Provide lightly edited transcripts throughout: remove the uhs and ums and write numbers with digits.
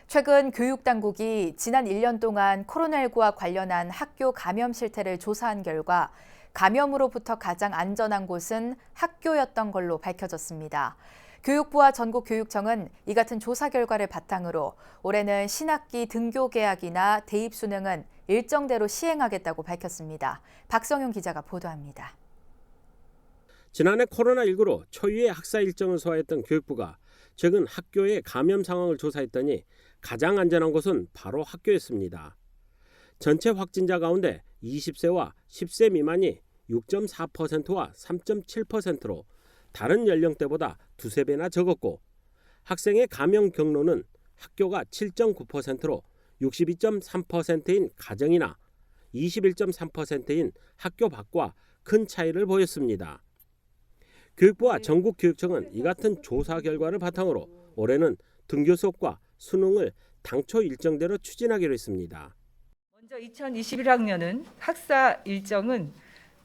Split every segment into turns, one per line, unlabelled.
최근 교육당국이 지난 1년 동안 코로나19와 관련한 학교 감염 실태를 조사한 결과 감염으로부터 가장 안전한 곳은 학교였던 걸로 밝혀졌습니다. 교육부와 전국교육청은 이 같은 조사 결과를 바탕으로 올해는 신학기 등교 개학이나 대입 수능은 일정대로 시행하겠다고 밝혔습니다. 박성용 기자가 보도합니다.
지난해 코로나19로 초유의 학사 일정을 소화했던 교육부가 최근 학교의 감염 상황을 조사했더니 가장 안전한 곳은 바로 학교였습니다. 전체 확진자 가운데 20세와 10세 미만이 6.4%와 3.7%로 다른 연령대보다 두세 배나 적었고, 학생의 감염 경로는 학교가 7.9%로 62.3%인 가정이나 21.3%인 학교 밖과 큰 차이를 보였습니다. 교육부와 전국교육청은 이 같은 조사 결과를 바탕으로 올해는 등교 수업과 수능을 당초 일정대로 추진하기로 했습니다.
먼저 2021학년은 학사 일정은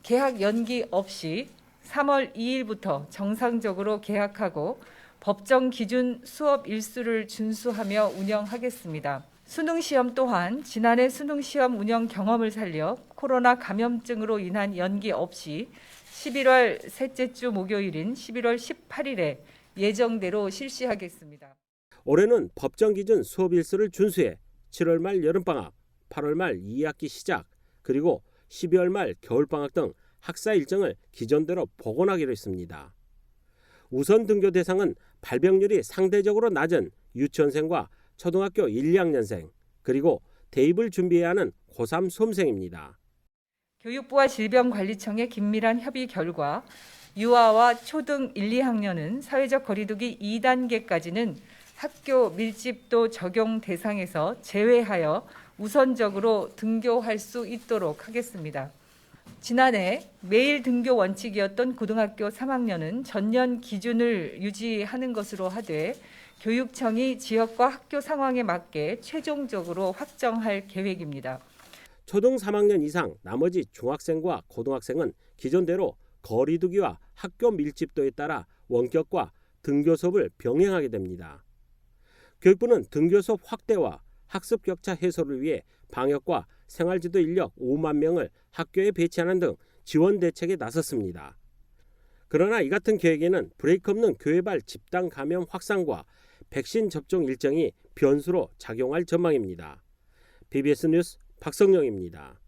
개학 연기 없이 3월 2일부터 정상적으로 개학하고 법정 기준 수업 일수를 준수하며 운영하겠습니다. 수능 시험 또한 지난해 수능 시험 운영 경험을 살려 코로나 감염증으로 인한 연기 없이 11월 셋째 주 목요일인 11월 18일에 예정대로 실시하겠습니다.
올해는 법정 기준 수업 일수를 준수해 7월 말 여름방학, 8월 말 2학기 시작, 그리고 12월 말 겨울방학 등 학사 일정을 기존대로 복원하기로 했습니다. 우선 등교 대상은 발병률이 상대적으로 낮은 유치원생과 초등학교 1, 2학년생, 그리고 대입을 준비해야 하는 고3 수험생입니다.
교육부와 질병관리청의 긴밀한 협의 결과 유아와 초등 1, 2학년은 사회적 거리두기 2단계까지는 학교 밀집도 적용 대상에서 제외하여 우선적으로 등교할 수 있도록 하겠습니다. 지난해 매일 등교 원칙이었던 고등학교 3학년은 전년 기준을 유지하는 것으로 하되 교육청이 지역과 학교 상황에 맞게 최종적으로 확정할 계획입니다.
초등 3학년 이상 나머지 중학생과 고등학생은 기존대로 거리두기와 학교 밀집도에 따라 원격과 등교 수업을 병행하게 됩니다. 교육부는 등교 수업 확대와 학습 격차 해소를 위해 방역과 생활지도 인력 5만 명을 학교에 배치하는 등 지원 대책에 나섰습니다. 그러나 이 같은 계획에는 브레이크 없는 교회발 집단 감염 확산과 백신 접종 일정이 변수로 작용할 전망입니다. BBS 뉴스 박성영입니다.